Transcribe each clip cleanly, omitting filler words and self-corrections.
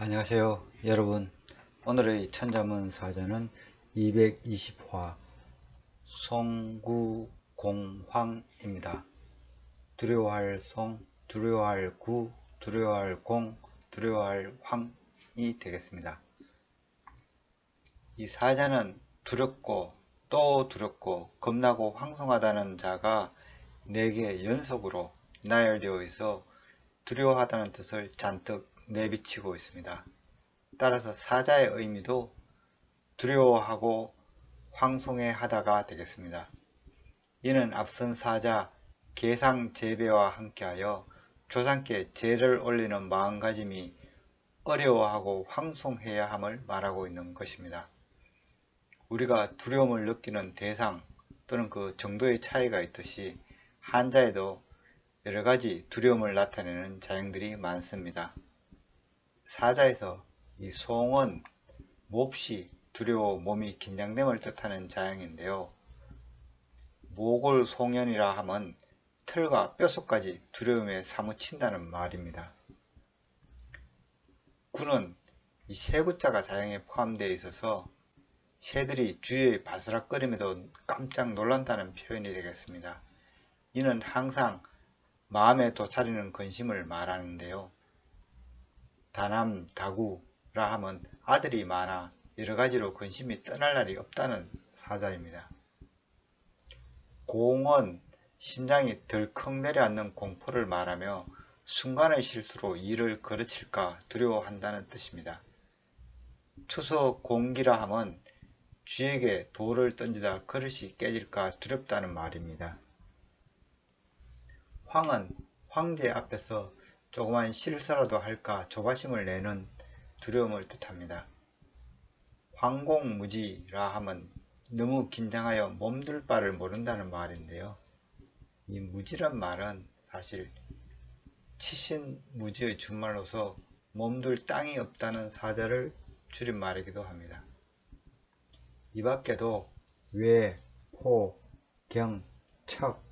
안녕하세요 여러분. 오늘의 천자문 사자는 220화 송구공황입니다. 두려워할 송, 두려워할 구, 두려워할 공, 두려워할 황이 되겠습니다. 이 사자는 두렵고 또 두렵고 겁나고 황송하다는 자가 4개 연속으로 나열되어 있어 두려워하다는 뜻을 잔뜩 내비치고 있습니다. 따라서 사자의 의미도 두려워하고 황송해 하다가 되겠습니다. 이는 앞선 사자 계상재배와 함께하여 조상께 제를 올리는 마음가짐이 어려워하고 황송해야 함을 말하고 있는 것입니다. 우리가 두려움을 느끼는 대상 또는 그 정도의 차이가 있듯이 한자에도 여러가지 두려움을 나타내는 자형들이 많습니다. 사자에서 이 송은 몹시 두려워 몸이 긴장됨을 뜻하는 자형인데요. 모골송연이라 함은 털과 뼛속까지 두려움에 사무친다는 말입니다. 구는 이 새구자가 자형에 포함되어 있어서 새들이 주위의 바스락거림에도 깜짝 놀란다는 표현이 되겠습니다. 이는 항상 마음에 도차리는 근심을 말하는데요. 다남 다구라 함은 아들이 많아 여러가지로 근심이 떠날 날이 없다는 사자입니다. 공은 심장이 덜컥 내려앉는 공포를 말하며 순간의 실수로 일을 거르칠까 두려워한다는 뜻입니다. 추석공기라 함은 쥐에게 돌을 던지다 그릇이 깨질까 두렵다는 말입니다. 황은 황제 앞에서 조그만 실수라도 할까 조바심을 내는 두려움을 뜻합니다. 황공무지라 함은 너무 긴장하여 몸둘 바를 모른다는 말인데요. 이 무지란 말은 사실 치신무지의 준말로서 몸둘 땅이 없다는 사자를 줄임말이기도 합니다. 이 밖에도 외, 포, 경, 척,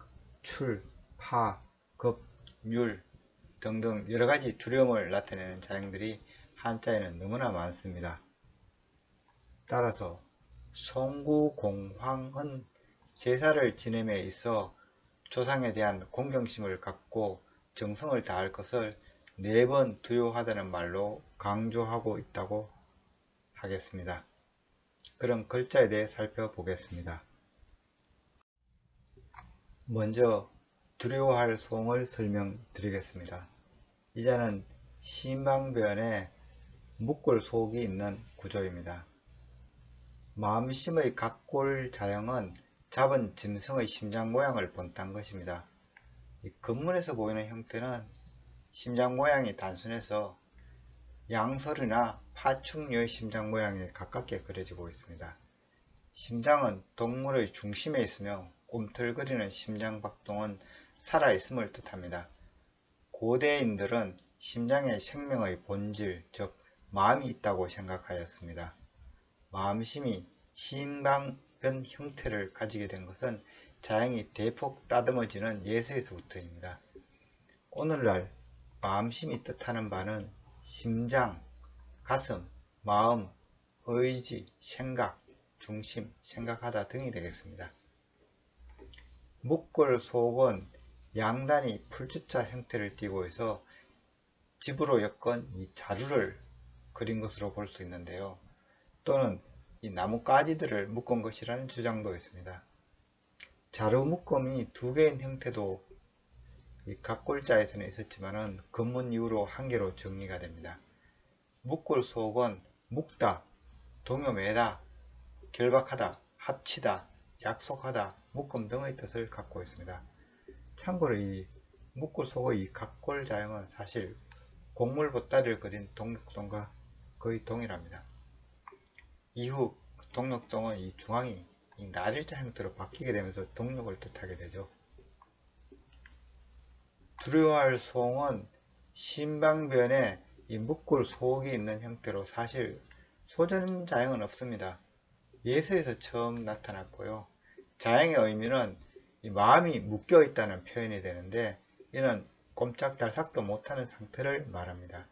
출, 파, 급, 율 등등 여러가지 두려움을 나타내는 자형들이 한자에는 너무나 많습니다. 따라서 송구공황은 제사를 지냄에 있어 조상에 대한 공경심을 갖고 정성을 다할 것을 4번 두려워하다는 말로 강조하고 있다고 하겠습니다. 그럼 글자에 대해 살펴보겠습니다. 먼저 두려워할 송을 설명드리겠습니다. 이 자는 신방변에 묵골속이 있는 구조입니다. 마음심의 각골 자형은 잡은 짐승의 심장 모양을 본딴 것입니다. 이 근문에서 보이는 형태는 심장 모양이 단순해서 양설이나 파충류의 심장 모양에 가깝게 그려지고 있습니다. 심장은 동물의 중심에 있으며 꿈틀거리는 심장박동은 살아있음을 뜻합니다. 고대인들은 심장에 생명의 본질, 즉 마음이 있다고 생각하였습니다. 마음심이 신방변 형태를 가지게 된 것은 자형이 대폭 따듬어지는 예서에서부터입니다. 오늘날 마음심이 뜻하는 바는 심장, 가슴, 마음, 의지, 생각, 중심, 생각하다 등이 되겠습니다. 묵골속은 양단이 풀주자 형태를 띠고 있어 집으로 엮은 이 자루를 그린 것으로 볼 수 있는데요. 또는 이 나뭇가지들을 묶은 것이라는 주장도 있습니다. 자루 묶음이 2개인 형태도 이 각골자에서는 있었지만 근문 이후로 1개로 정리가 됩니다. 묵골속은 묶다, 동요매다, 결박하다, 합치다, 약속하다, 묶음 등의 뜻을 갖고 있습니다. 참고로 이 묵골속의 이 각골자형은 사실 곡물보따리를 그린 동력동과 거의 동일합니다. 이후 동력동은 이 중앙이 이 날일자 형태로 바뀌게 되면서 동력을 뜻하게 되죠. 두려워할 송은 신방변에 이 묵골속이 있는 형태로 사실 소전자형은 없습니다. 예서에서 처음 나타났고요. 자형의 의미는 이 마음이 묶여 있다는 표현이 되는데 이는 꼼짝달싹도 못하는 상태를 말합니다.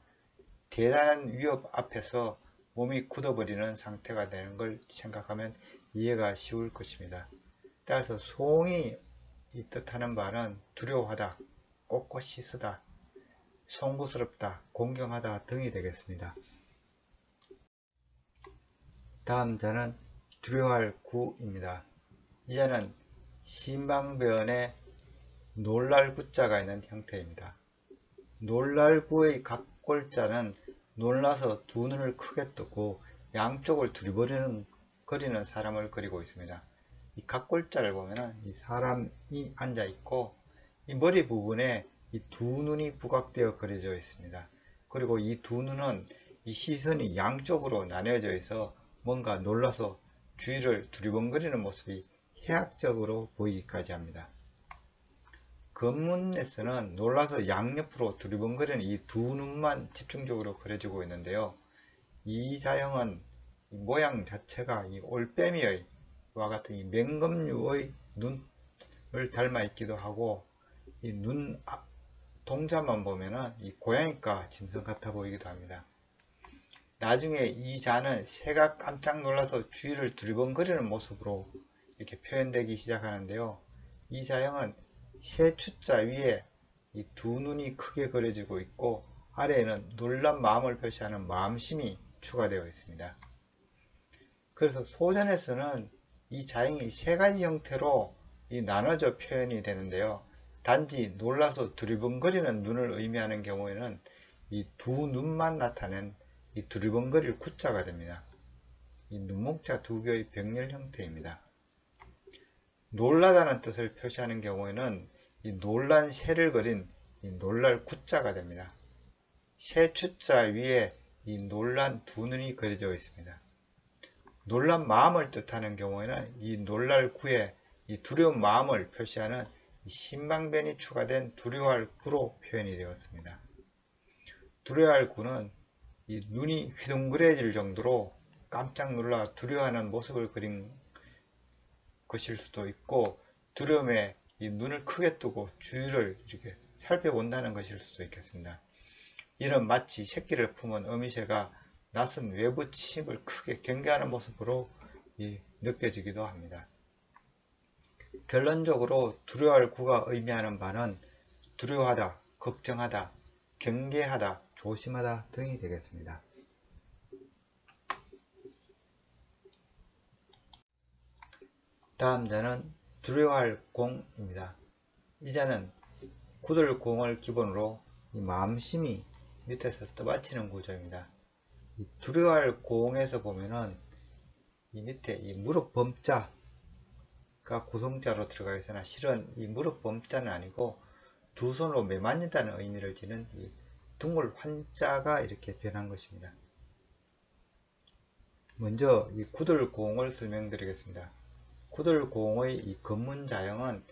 대단한 위협 앞에서 몸이 굳어버리는 상태가 되는 걸 생각하면 이해가 쉬울 것입니다. 따라서 소홍이 뜻하는 바는 두려워하다, 꼿꼿이 서다, 송구스럽다, 공경하다 등이 되겠습니다. 다음 자는 두려워할 구입니다. 이 자는 신방변에 놀랄 구자가 있는 형태입니다. 놀랄 구의 각골자는 놀라서 두 눈을 크게 뜨고 양쪽을 두리번거리는 사람을 그리고 있습니다. 이 각골자를 보면은 이 사람이 앉아 있고 이 머리 부분에 이 두 눈이 부각되어 그려져 있습니다. 그리고 이 두 눈은 이 시선이 양쪽으로 나뉘어져 있어 뭔가 놀라서 주위를 두리번거리는 모습이 해학적으로 보이기까지 합니다. 검문에서는 놀라서 양옆으로 두리번거리는 이 두 눈만 집중적으로 그려지고 있는데요. 이 자형은 모양 자체가 이 올빼미의 와 같은 이 맹검류의 눈을 닮아 있기도 하고 이 눈 동자만 보면은 이 고양이과 짐승 같아 보이기도 합니다. 나중에 이 자는 새가 깜짝 놀라서 주위를 두리번거리는 모습으로 이렇게 표현되기 시작하는데요. 이 자형은 새 추자 위에 이 두 눈이 크게 그려지고 있고 아래에는 놀란 마음을 표시하는 마음심이 추가되어 있습니다. 그래서 소전에서는 이 자형이 세 가지 형태로 나눠져 표현이 되는데요. 단지 놀라서 두리번거리는 눈을 의미하는 경우에는 이 두 눈만 나타낸 이 두리번거릴 구자가 됩니다. 이 눈목자 두 개의 병렬 형태입니다. 놀라다는 뜻을 표시하는 경우에는 이 놀란 새를 그린 이 놀랄 구자가 됩니다. 새 추자 위에 이 놀란 두 눈이 그려져 있습니다. 놀란 마음을 뜻하는 경우에는 이 놀랄 구에 이 두려운 마음을 표시하는 이 신방변이 추가된 두려워할 구로 표현이 되었습니다. 두려워할 구는 이 눈이 휘둥그레질 정도로 깜짝 놀라 두려워하는 모습을 그린 것일 수도 있고 두려움에 이 눈을 크게 뜨고 주위를 이렇게 살펴본다는 것일 수도 있겠습니다. 이는 마치 새끼를 품은 어미새가 낯선 외부 침입을 크게 경계하는 모습으로 느껴지기도 합니다. 결론적으로 두려워할 구가 의미하는 바는 두려워하다, 걱정하다, 경계하다, 조심하다 등이 되겠습니다. 다음 자는 두려워할 공입니다. 이 자는 굳을 공을 기본으로 이 마음심이 밑에서 떠받치는 구조입니다. 이 두려워할 공에서 보면은 이 밑에 이 무릎 범자가 구성자로 들어가 있으나 실은 이 무릎 범자는 아니고 두 손으로 매만진다는 의미를 지닌 이 둥글 환자가 이렇게 변한 것입니다. 먼저 이 굳을 공을 설명드리겠습니다. 굳을 공의 이 검문자형은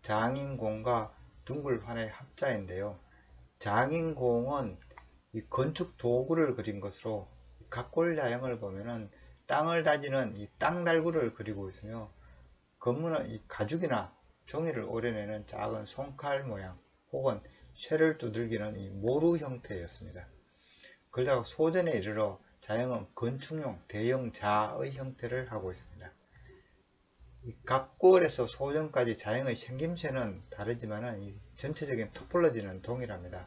장인공과 둥글환의 합자인데요. 장인공은 이 건축 도구를 그린 것으로 각골자형을 보면은 땅을 다지는 이 땅달구를 그리고 있으며 검문은 이 가죽이나 종이를 오려내는 작은 손칼 모양 혹은 쇠를 두들기는 이 모루 형태였습니다. 그러다가 소전에 이르러 자형은 건축용 대형 자의 형태를 하고 있습니다. 이 각골에서 소전까지 자형의 생김새는 다르지만 이 전체적인 토폴로지는 동일합니다.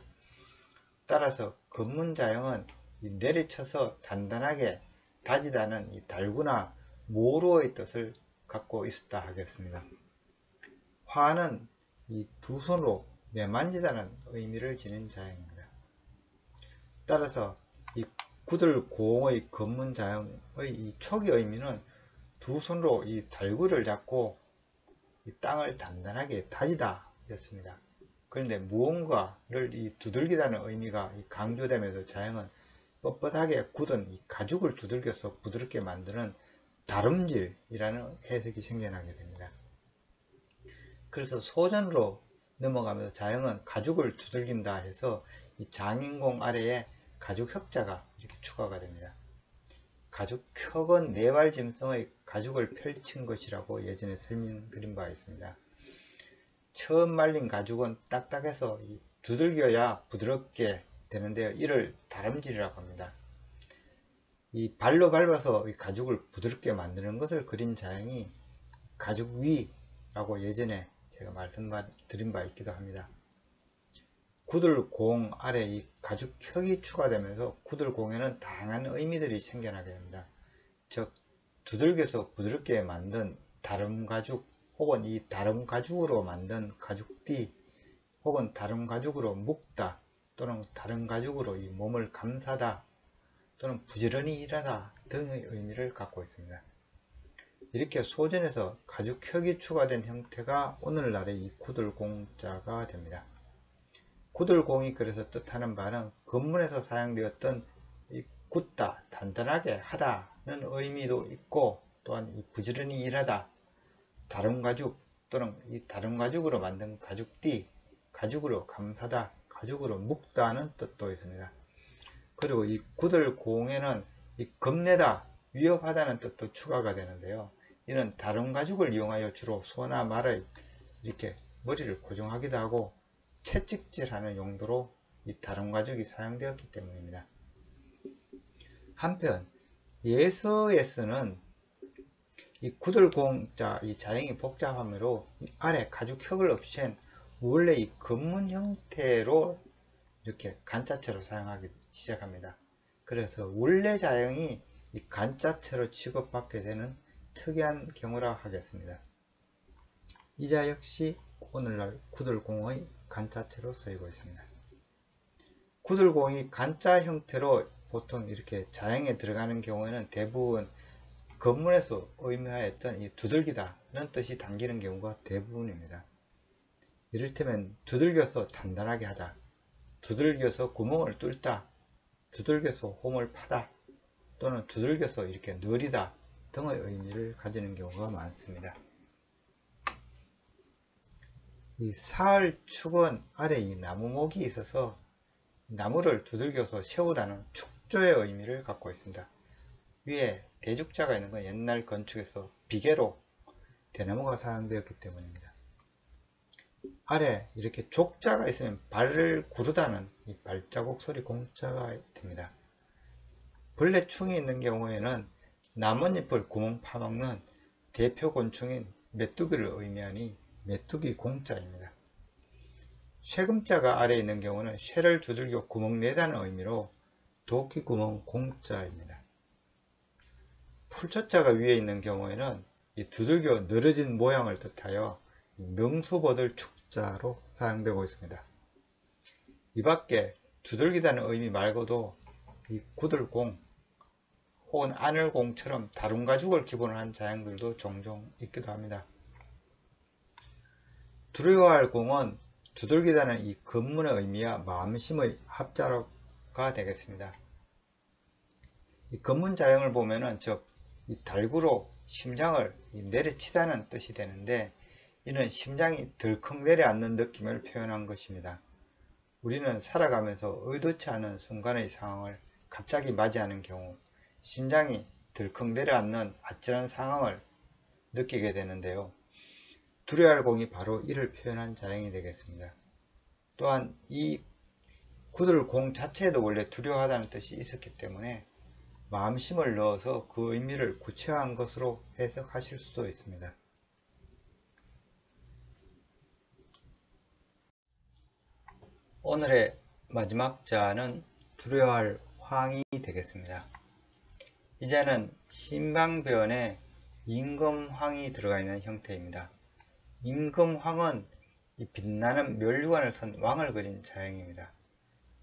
따라서 검문자형은 이 내리쳐서 단단하게 다지다는 이 달구나 모루의 뜻을 갖고 있었다 하겠습니다. 화는 이 두 손으로 매만지다는 의미를 지닌 자형입니다. 따라서 이 굳을 공의 검문자형의 이 초기 의미는 두 손으로 이 달구를 잡고 이 땅을 단단하게 다지다 였습니다. 그런데 무언가를 이 두들기다는 의미가 강조되면서 자형은 뻣뻣하게 굳은 이 가죽을 두들겨서 부드럽게 만드는 다름질이라는 해석이 생겨나게 됩니다. 그래서 소전으로 넘어가면서 자형은 가죽을 두들긴다 해서 이 장인공 아래에 가죽 혁자가 이렇게 추가가 됩니다. 가죽혁은 네발 짐승의 가죽을 펼친 것이라고 예전에 설명드린 바 있습니다. 처음 말린 가죽은 딱딱해서 두들겨야 부드럽게 되는데요. 이를 다름질이라고 합니다. 이 발로 밟아서 이 가죽을 부드럽게 만드는 것을 그린 자형이 가죽위라고 예전에 제가 말씀드린 바 있기도 합니다. 구들공 아래 이 가죽혁이 추가되면서 구들공에는 다양한 의미들이 생겨나게 됩니다. 즉 두들겨서 부드럽게 만든 다름가죽, 혹은 이 다름가죽으로 만든 가죽띠, 혹은 다름가죽으로 묶다, 또는 다름가죽으로 이 몸을 감싸다, 또는 부지런히 일하다 등의 의미를 갖고 있습니다. 이렇게 소전에서 가죽혁이 추가된 형태가 오늘날의 이 구들공자가 됩니다. 구들공이 그래서 뜻하는 바는 건문에서 사용되었던 이 굳다, 단단하게 하다는 의미도 있고, 또한 이 부지런히 일하다, 다름가죽 또는 이 다름가죽으로 만든 가죽띠, 가죽으로 감싸다, 가죽으로 묶다는 뜻도 있습니다. 그리고 이 구들공에는 이 겁내다, 위협하다는 뜻도 추가가 되는데요. 이는 다름가죽을 이용하여 주로 소나 말을 이렇게 머리를 고정하기도 하고 채찍질하는 용도로 이 다름가죽이 사용되었기 때문입니다. 한편 예서에서는 이 구들공자 이 자형이 복잡하므로 아래 가죽혁을 없앤 원래 이 건문 형태로 이렇게 간자체로 사용하기 시작합니다. 그래서 원래 자형이 이 간자체로 취급받게 되는 특이한 경우라 하겠습니다. 이자 역시 오늘날 구들공의 간자체로 쓰이고 있습니다. 구들공이 간자 형태로 보통 이렇게 자형에 들어가는 경우에는 대부분 건문에서 의미하였던 이 두들기다는 뜻이 담기는 경우가 대부분입니다. 이를테면 두들겨서 단단하게 하다, 두들겨서 구멍을 뚫다, 두들겨서 홈을 파다, 또는 두들겨서 이렇게 느리다 등의 의미를 가지는 경우가 많습니다. 이 사흘축은 아래 이 나무목이 있어서 나무를 두들겨서 세우다는 축조의 의미를 갖고 있습니다. 위에 대죽자가 있는 건 옛날 건축에서 비계로 대나무가 사용되었기 때문입니다. 아래 이렇게 족자가 있으면 발을 구르다는 이 발자국 소리 공자가 됩니다. 벌레충이 있는 경우에는 나뭇잎을 구멍 파먹는 대표 곤충인 메뚜기를 의미하니 메뚜기 공자입니다. 쇠금자가 아래에 있는 경우는 쇠를 두들겨 구멍 내다는 의미로 도끼 구멍 공자입니다. 풀초자가 위에 있는 경우에는 이 두들겨 늘어진 모양을 뜻하여 능수버들 축자로 사용되고 있습니다. 이 밖에 두들기다는 의미 말고도 이 구들공 혹은 아늘공처럼 다름가죽을 기본으로 한 자형들도 종종 있기도 합니다. 두려워할 공은 두들기다는 이 건문의 의미와 마음심의 합자가 되겠습니다. 이 건문 자형을 보면은 즉 이 달구로 심장을 내려치다는 뜻이 되는데, 이는 심장이 덜컥 내려앉는 느낌을 표현한 것입니다. 우리는 살아가면서 의도치 않은 순간의 상황을 갑자기 맞이하는 경우 심장이 덜컥 내려앉는 아찔한 상황을 느끼게 되는데요. 두려워할 공이 바로 이를 표현한 자형이 되겠습니다. 또한 이 구들공 자체에도 원래 두려워하다는 뜻이 있었기 때문에 마음심을 넣어서 그 의미를 구체화한 것으로 해석하실 수도 있습니다. 오늘의 마지막 자는 두려워할 황이 되겠습니다. 이자는 신방변에 임금황이 들어가 있는 형태입니다. 임금황은 이 빛나는 멸류관을 선 왕을 그린 자형입니다.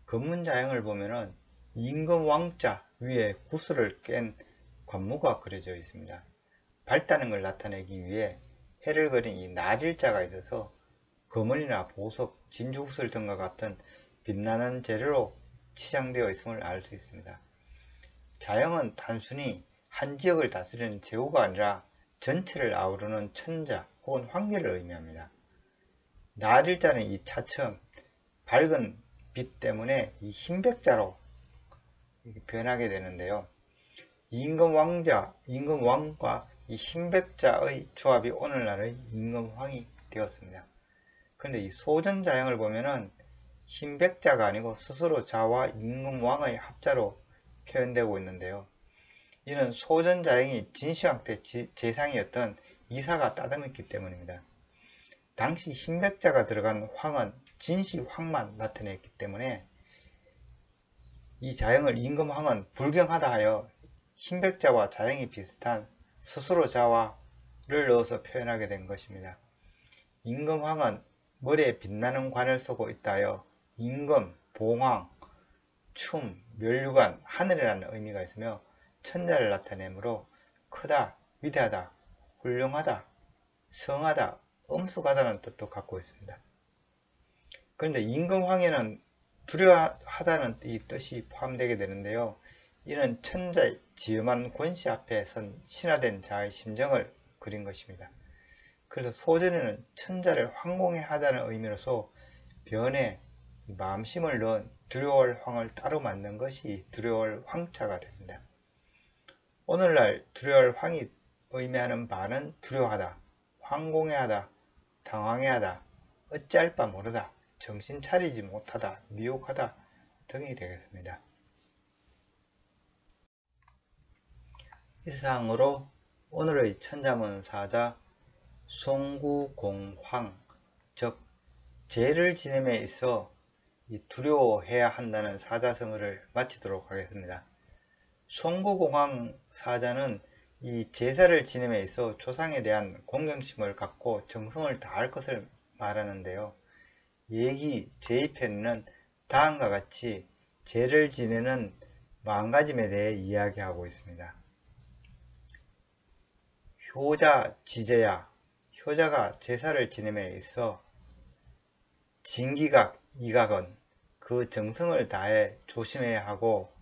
건문 자형을 보면은 임금왕자 위에 구슬을 깬 관무가 그려져 있습니다. 밝다는 걸 나타내기 위해 해를 그린 이 날일자가 있어서 금은이나 보석, 진주구슬 등과 같은 빛나는 재료로 치장되어 있음을 알 수 있습니다. 자형은 단순히 한 지역을 다스리는 제후가 아니라 전체를 아우르는 천자 혹은 황제를 의미합니다. 날일자는 이 차츰 밝은 빛 때문에 이 흰백자로 변하게 되는데요. 임금왕과 이 흰백자의 조합이 오늘날의 임금황이 되었습니다. 그런데 이 소전자형을 보면은 신백자가 아니고 스스로 자와 임금왕의 합자로 표현되고 있는데요. 이는 소전자영이 진시황 때 재상이었던 이사가 따듬했기 때문입니다. 당시 신백자가 들어간 황은 진시황만 나타냈기 때문에 이 자영을 임금황은 불경하다 하여 신백자와 자영이 비슷한 스스로 자와를 넣어서 표현하게 된 것입니다. 임금황은 머리에 빛나는 관을 쓰고 있다 하여 임금, 봉황, 춤, 멸류관, 하늘이라는 의미가 있으며 천자를 나타내므로 크다, 위대하다, 훌륭하다, 성하다, 엄숙하다는 뜻도 갖고 있습니다. 그런데 임금황에는 두려워하다는 이 뜻이 포함되게 되는데요. 이는 천자의 지엄한 권시 앞에 선 신화된 자의 심정을 그린 것입니다. 그래서 소전에는 천자를 황공해 하다는 의미로서 변에 마음심을 넣은 두려워할 황을 따로 만든 것이 두려워할 황자가 됩니다. 오늘날 두려워할 황이 의미하는 바는 두려워하다, 황공해하다, 당황해하다, 어찌할 바 모르다, 정신 차리지 못하다, 미혹하다 등이 되겠습니다. 이상으로 오늘의 천자문 사자 송구공황, 즉 죄를 지냄에 있어 두려워해야 한다는 사자성어를 마치도록 하겠습니다. 송구공황 사자는 이 제사를 지냄에 있어 조상에 대한 공경심을 갖고 정성을 다할 것을 말하는데요. 예기 제2편에는 다음과 같이 제를 지내는 마음가짐에 대해 이야기하고 있습니다. 효자 지제야, 효자가 제사를 지냄에 있어 진기각, 이각은 그 정성을 다해 조심해야 하고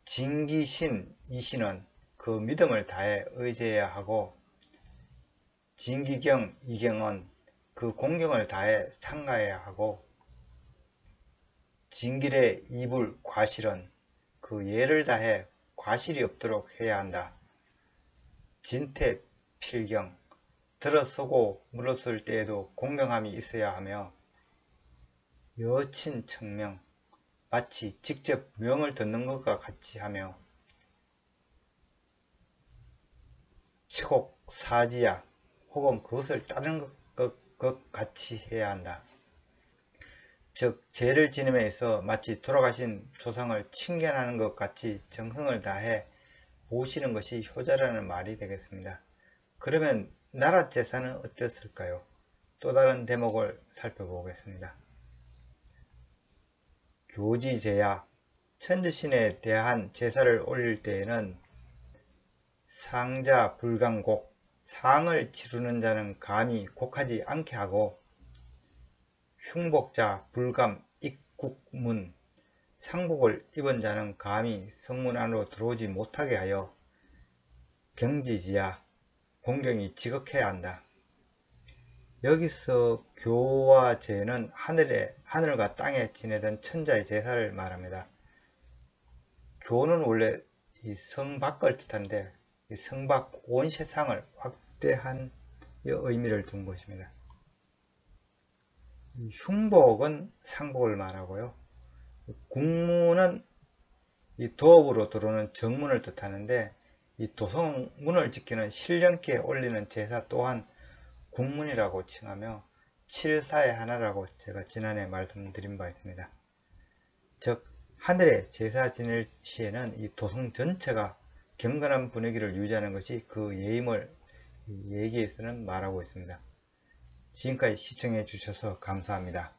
진기신, 이신은 그 믿음을 다해 의지해야 하고 진기경, 이경은 그 공경을 다해 상가해야 하고 진길의 이불, 과실은 그 예를 다해 과실이 없도록 해야 한다. 진태, 필경, 들어서고 물었을 때에도 공경함이 있어야 하며 여친 청명, 마치 직접 명을 듣는 것과 같이 하며 치곡, 사지야, 혹은 그것을 따르는 것 같이 해야 한다. 즉 제를 지냄에 있어 마치 돌아가신 조상을 칭견하는 것 같이 정성을 다해 모시는 것이 효자라는 말이 되겠습니다. 그러면 나라 제사는 어땠을까요? 또 다른 대목을 살펴보겠습니다. 교지제야, 천지신에 대한 제사를 올릴 때에는 상자 불강곡, 상을 치르는 자는 감히 곡하지 않게 하고 흉복자 불감 입국문, 상복을 입은 자는 감히 성문 안으로 들어오지 못하게 하여 경지지야, 공경이 지극해야 한다. 여기서 교와 제는 하늘과 땅에 지내던 천자의 제사를 말합니다. 교는 원래 이 성 밖을 뜻하는데 이 성 밖 온 세상을 확대한 의미를 둔 것입니다. 이 흉복은 상복을 말하고요. 국문은 이 도읍으로 들어오는 정문을 뜻하는데 이 도성문을 지키는 신령께 올리는 제사 또한 국문이라고 칭하며 칠사의 하나라고 제가 지난해 말씀드린 바 있습니다. 즉 하늘에 제사 지낼 시에는 이 도성 전체가 경건한 분위기를 유지하는 것이 그 예임을 얘기에서는 말하고 있습니다. 지금까지 시청해 주셔서 감사합니다.